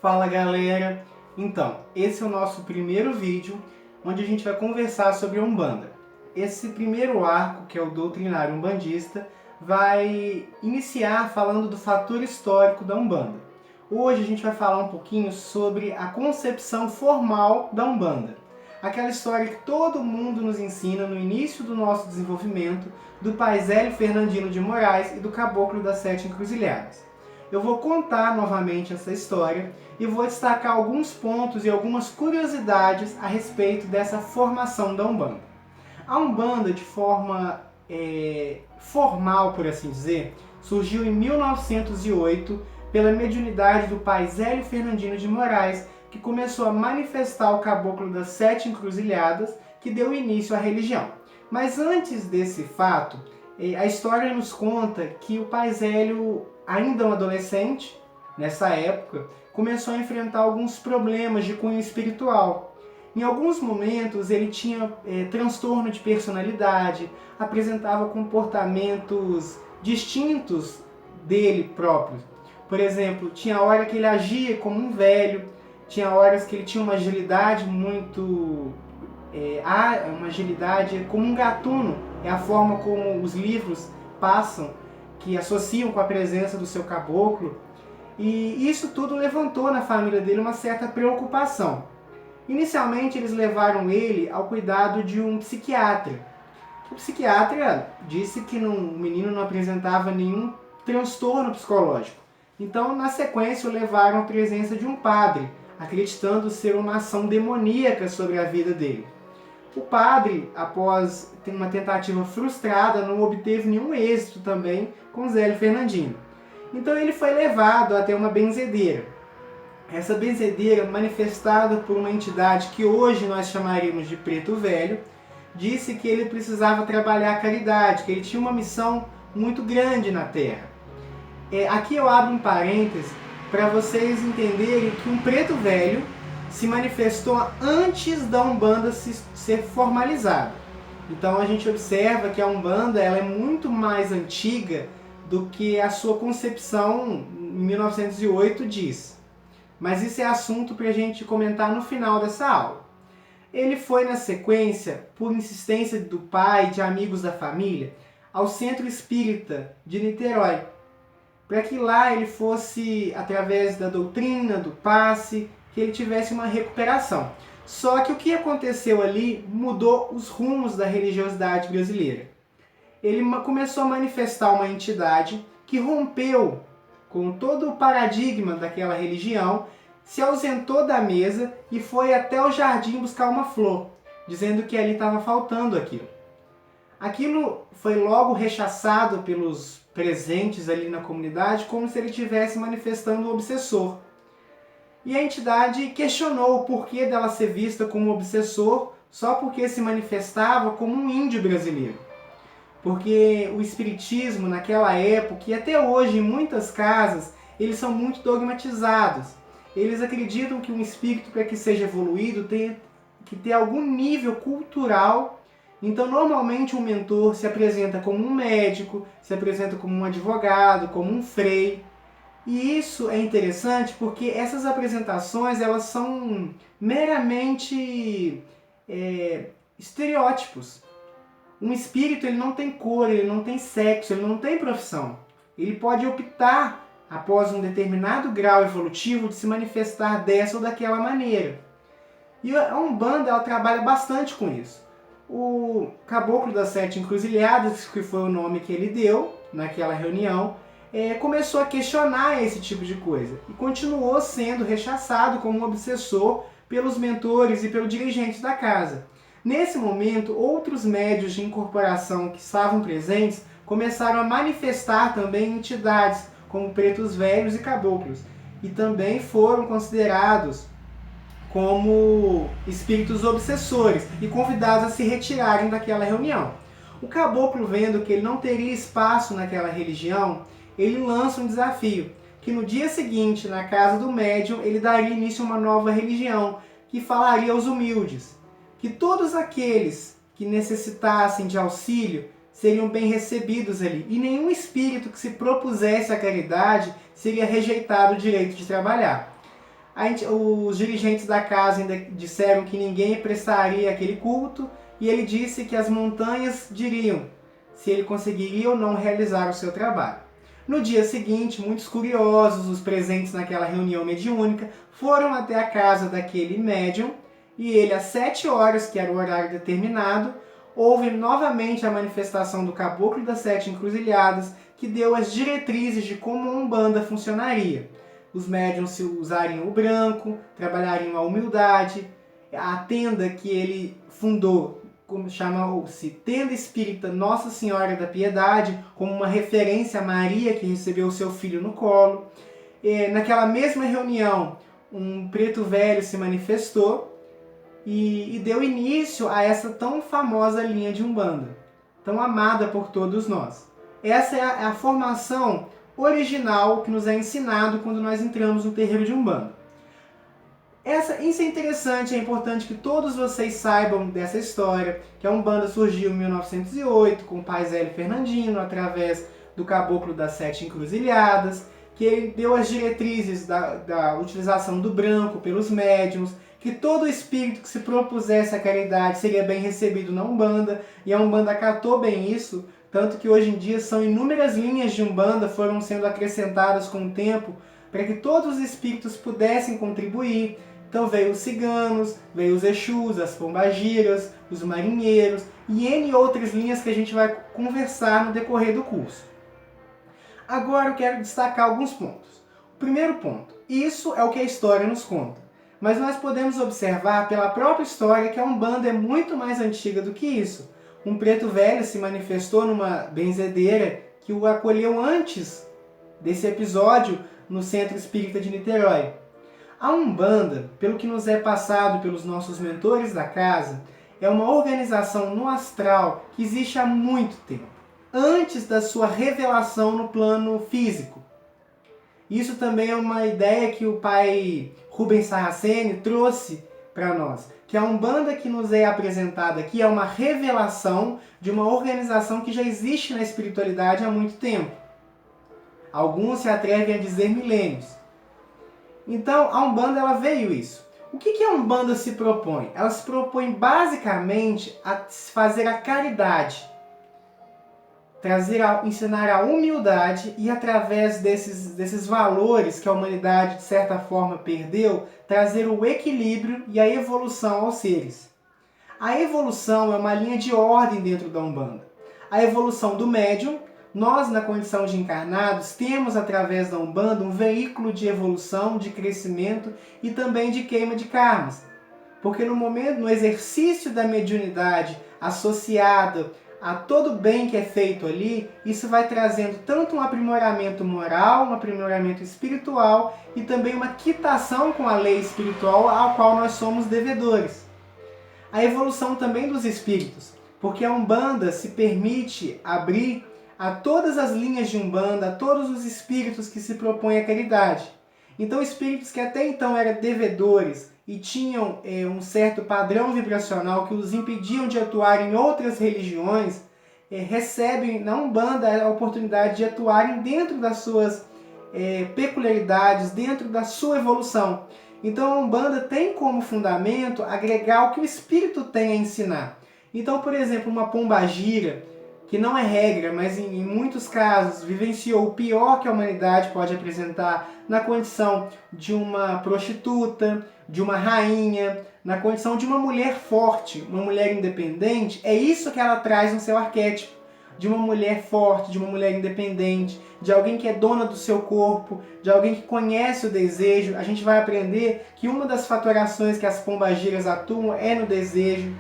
Fala galera! Então, esse é o nosso primeiro vídeo onde a gente vai conversar sobre a Umbanda. Esse primeiro arco, que é o doutrinário umbandista, vai iniciar falando do fator histórico da Umbanda. Hoje a gente vai falar um pouquinho sobre a concepção formal da Umbanda. Aquela história que todo mundo nos ensina no início do nosso desenvolvimento, do Pai Zélio Fernandino de Moraes e do Caboclo das Sete Encruzilhadas. Eu vou contar novamente essa história e vou destacar alguns pontos e algumas curiosidades a respeito dessa formação da Umbanda. A Umbanda, de forma formal, por assim dizer, surgiu em 1908 pela mediunidade do Pai Zélio Fernandino de Moraes, que começou a manifestar o Caboclo das Sete Encruzilhadas, que deu início à religião. Mas antes desse fato, a história nos conta que o Pai Zélio, ainda um adolescente, nessa época, começou a enfrentar alguns problemas de cunho espiritual. Em alguns momentos ele tinha transtorno de personalidade, apresentava comportamentos distintos dele próprio. Por exemplo, tinha hora que ele agia como um velho, tinha horas que ele tinha uma agilidade muito... uma agilidade como um gatuno, é a forma como os livros passam, que associam com a presença do seu caboclo. E isso tudo levantou na família dele uma certa preocupação. Inicialmente eles levaram ele ao cuidado de um psiquiatra. O psiquiatra disse que o menino não apresentava nenhum transtorno psicológico. Então, na sequência, o levaram à presença de um padre, acreditando ser uma ação demoníaca sobre a vida dele. O padre, após ter uma tentativa frustrada, não obteve nenhum êxito também com Zélio Fernandino. Então ele foi levado até uma benzedeira. Essa benzedeira, manifestada por uma entidade que hoje nós chamaríamos de Preto Velho, disse que ele precisava trabalhar a caridade, que ele tinha uma missão muito grande na Terra. Aqui eu abro um parêntese para vocês entenderem que um Preto Velho se manifestou antes da Umbanda ser formalizada. Então a gente observa que a Umbanda ela é muito mais antiga do que a sua concepção em 1908 diz. Mas isso é assunto para a gente comentar no final dessa aula. Ele foi, na sequência, por insistência do pai e de amigos da família, ao Centro Espírita de Niterói, para que lá ele fosse, através da doutrina, do passe, que ele tivesse uma recuperação. Só que o que aconteceu ali mudou os rumos da religiosidade brasileira. Ele começou a manifestar uma entidade que rompeu com todo o paradigma daquela religião, se ausentou da mesa e foi até o jardim buscar uma flor, dizendo que ali estava faltando aquilo. Aquilo foi logo rechaçado pelos presentes ali na comunidade, como se ele estivesse manifestando o obsessor. E a entidade questionou o porquê dela ser vista como obsessor só porque se manifestava como um índio brasileiro. Porque o espiritismo naquela época, e até hoje em muitas casas, eles são muito dogmatizados. Eles acreditam que um espírito, para que seja evoluído, tem que ter algum nível cultural. Então, normalmente, um mentor se apresenta como um médico, se apresenta como um advogado, como um frei. E isso é interessante porque essas apresentações elas são meramente estereótipos. Um espírito ele não tem cor, ele não tem sexo, ele não tem profissão. Ele pode optar, após um determinado grau evolutivo, de se manifestar dessa ou daquela maneira. E a Umbanda ela trabalha bastante com isso. O Caboclo das Sete Encruzilhadas, que foi o nome que ele deu naquela reunião, começou a questionar esse tipo de coisa e continuou sendo rechaçado como um obsessor pelos mentores e pelos dirigentes da casa. Nesse momento, outros médios de incorporação que estavam presentes começaram a manifestar também entidades como pretos velhos e caboclos e também foram considerados como espíritos obsessores e convidados a se retirarem daquela reunião. O caboclo, vendo que ele não teria espaço naquela religião, ele lança um desafio, que no dia seguinte, na casa do médium, ele daria início a uma nova religião, que falaria aos humildes, que todos aqueles que necessitassem de auxílio seriam bem recebidos ali, e nenhum espírito que se propusesse a caridade seria rejeitado o direito de trabalhar. Os dirigentes da casa ainda disseram que ninguém prestaria aquele culto, e ele disse que as montanhas diriam se ele conseguiria ou não realizar o seu trabalho. No dia seguinte, muitos curiosos, os presentes naquela reunião mediúnica, foram até a casa daquele médium, e ele, às 7 horas, que era o horário determinado, houve novamente a manifestação do Caboclo das Sete Encruzilhadas, que deu as diretrizes de como a Umbanda funcionaria. Os médiuns usariam o branco, trabalhariam a humildade, a tenda que ele fundou, como chamou-se Tenda Espírita Nossa Senhora da Piedade, como uma referência a Maria que recebeu o seu filho no colo. Naquela mesma reunião, um preto velho se manifestou e deu início a essa tão famosa linha de Umbanda, tão amada por todos nós. Essa é a formação original que nos é ensinado quando nós entramos no terreiro de Umbanda. Isso é interessante, é importante que todos vocês saibam dessa história, que a Umbanda surgiu em 1908 com o pai Zélio Fernandino, através do Caboclo das Sete Encruzilhadas, que ele deu as diretrizes da utilização do branco pelos médiuns, que todo espírito que se propusesse a caridade seria bem recebido na Umbanda, e a Umbanda acatou bem isso, tanto que hoje em dia são inúmeras linhas de Umbanda foram sendo acrescentadas com o tempo para que todos os espíritos pudessem contribuir. Então veio os ciganos, veio os Exus, as pombagiras, os marinheiros e N outras linhas que a gente vai conversar no decorrer do curso. Agora eu quero destacar alguns pontos. O primeiro ponto, isso é o que a história nos conta. Mas nós podemos observar pela própria história que a Umbanda é muito mais antiga do que isso. Um preto velho se manifestou numa benzedeira que o acolheu antes desse episódio no Centro Espírita de Niterói. A Umbanda, pelo que nos é passado pelos nossos mentores da casa, é uma organização no astral que existe há muito tempo, antes da sua revelação no plano físico. Isso também é uma ideia que o pai Rubens Saraceni trouxe para nós, que a Umbanda que nos é apresentada aqui é uma revelação de uma organização que já existe na espiritualidade há muito tempo. Alguns se atrevem a dizer milênios. Então, a Umbanda ela veio isso. O que a Umbanda se propõe? Ela se propõe basicamente a fazer a caridade, ensinar a humildade e através desses valores que a humanidade de certa forma perdeu, trazer o equilíbrio e a evolução aos seres. A evolução é uma linha de ordem dentro da Umbanda. A evolução do médium, nós na condição de encarnados temos através da Umbanda um veículo de evolução, de crescimento e também de queima de karmas. Porque no exercício da mediunidade associada a todo bem que é feito ali, isso vai trazendo tanto um aprimoramento moral, um aprimoramento espiritual e também uma quitação com a lei espiritual à qual nós somos devedores. A evolução também dos espíritos, porque a Umbanda se permite abrir a todas as linhas de Umbanda, a todos os espíritos que se propõem a caridade. Então espíritos que até então eram devedores e tinham um certo padrão vibracional que os impediam de atuar em outras religiões, recebem na Umbanda a oportunidade de atuarem dentro das suas peculiaridades, dentro da sua evolução. Então a Umbanda tem como fundamento agregar o que o espírito tem a ensinar. Então, por exemplo, uma pombagira, que não é regra, mas em muitos casos vivenciou o pior que a humanidade pode apresentar na condição de uma prostituta, de uma rainha, na condição de uma mulher forte, uma mulher independente, é isso que ela traz no seu arquétipo. De uma mulher forte, de uma mulher independente, de alguém que é dona do seu corpo, de alguém que conhece o desejo. A gente vai aprender que uma das fatorações que as pombagiras atuam é no desejo.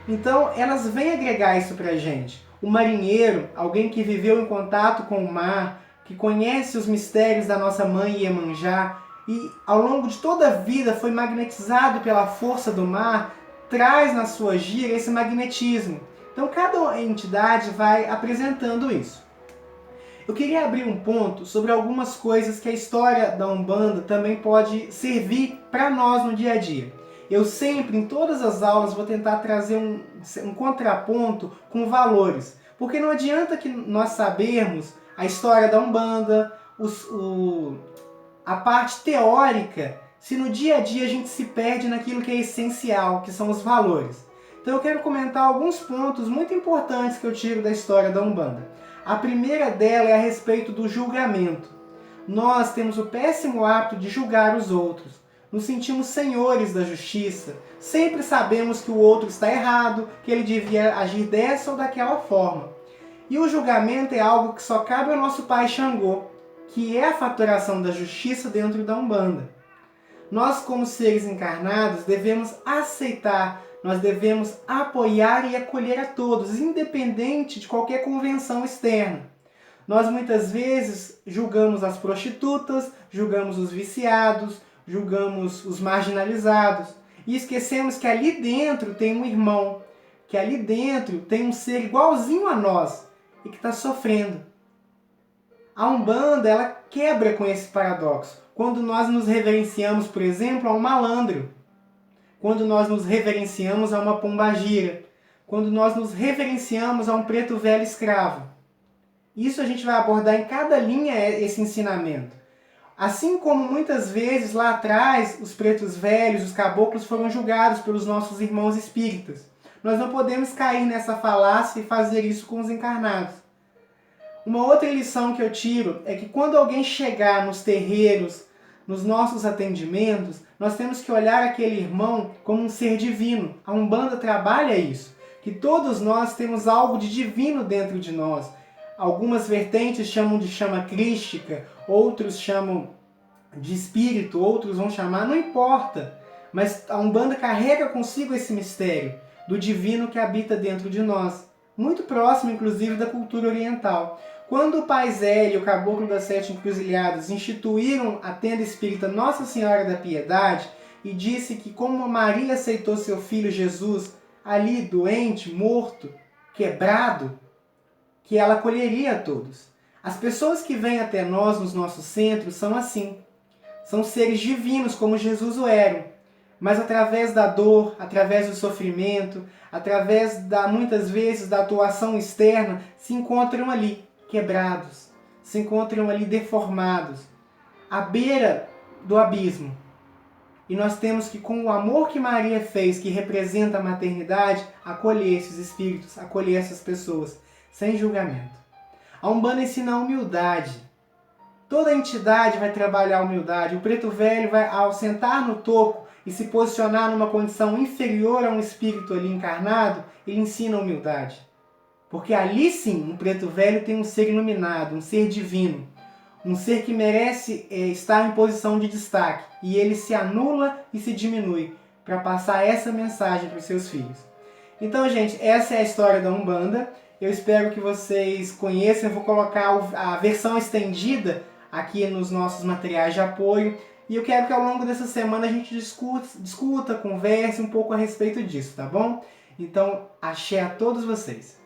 Então, elas vêm agregar isso pra gente. O marinheiro, alguém que viveu em contato com o mar, que conhece os mistérios da nossa mãe Iemanjá e ao longo de toda a vida foi magnetizado pela força do mar, traz na sua gira esse magnetismo. Então cada entidade vai apresentando isso. Eu queria abrir um ponto sobre algumas coisas que a história da Umbanda também pode servir para nós no dia a dia. Eu sempre, em todas as aulas, vou tentar trazer um contraponto com valores. Porque não adianta que nós sabermos a história da Umbanda, a parte teórica se no dia a dia a gente se perde naquilo que é essencial, que são os valores. Então eu quero comentar alguns pontos muito importantes que eu tiro da história da Umbanda. A primeira dela é a respeito do julgamento. Nós temos o péssimo hábito de julgar os outros. Nos sentimos senhores da justiça. Sempre sabemos que o outro está errado, que ele devia agir dessa ou daquela forma. E o julgamento é algo que só cabe ao nosso pai Xangô, que é a fatoração da justiça dentro da Umbanda. Nós, como seres encarnados, devemos aceitar, nós devemos apoiar e acolher a todos, independente de qualquer convenção externa. Nós muitas vezes julgamos as prostitutas, julgamos os viciados, julgamos os marginalizados e esquecemos que ali dentro tem um irmão, que ali dentro tem um ser igualzinho a nós e que está sofrendo. A Umbanda, ela quebra com esse paradoxo. Quando nós nos reverenciamos, por exemplo, a um malandro, quando nós nos reverenciamos a uma pombagira, quando nós nos reverenciamos a um preto velho escravo. Isso a gente vai abordar em cada linha esse ensinamento. Assim como muitas vezes lá atrás os pretos velhos, os caboclos foram julgados pelos nossos irmãos espíritas. Nós não podemos cair nessa falácia e fazer isso com os encarnados. Uma outra lição que eu tiro é que quando alguém chegar nos terreiros, nos nossos atendimentos, nós temos que olhar aquele irmão como um ser divino. A Umbanda trabalha isso, que todos nós temos algo de divino dentro de nós. Algumas vertentes chamam de chama crística, outros chamam de espírito, outros vão chamar, não importa. Mas a Umbanda carrega consigo esse mistério do divino que habita dentro de nós. Muito próximo, inclusive, da cultura oriental. Quando o Pai Zé e o Caboclo das Sete Encruzilhadas instituíram a tenda espírita Nossa Senhora da Piedade e disse que como Maria aceitou seu filho Jesus ali doente, morto, quebrado, que ela acolheria a todos. As pessoas que vêm até nós nos nossos centros são assim. São seres divinos como Jesus o era, mas através da dor, através do sofrimento, através muitas vezes da atuação externa, se encontram ali quebrados, se encontram ali deformados, à beira do abismo. E nós temos que, com o amor que Maria fez, que representa a maternidade, acolher esses espíritos, acolher essas pessoas, sem julgamento. A Umbanda ensina a humildade. Toda entidade vai trabalhar a humildade. O preto velho vai, ao sentar no toco e se posicionar numa condição inferior a um espírito ali encarnado, ele ensina a humildade. Porque ali sim, um preto velho tem um ser iluminado, um ser divino. Um ser que merece estar em posição de destaque. E ele se anula e se diminui para passar essa mensagem para os seus filhos. Então, gente, essa é a história da Umbanda. Eu espero que vocês conheçam. Eu vou colocar a versão estendida aqui nos nossos materiais de apoio. E eu quero que ao longo dessa semana a gente discuta, converse um pouco a respeito disso, tá bom? Então, axé a todos vocês.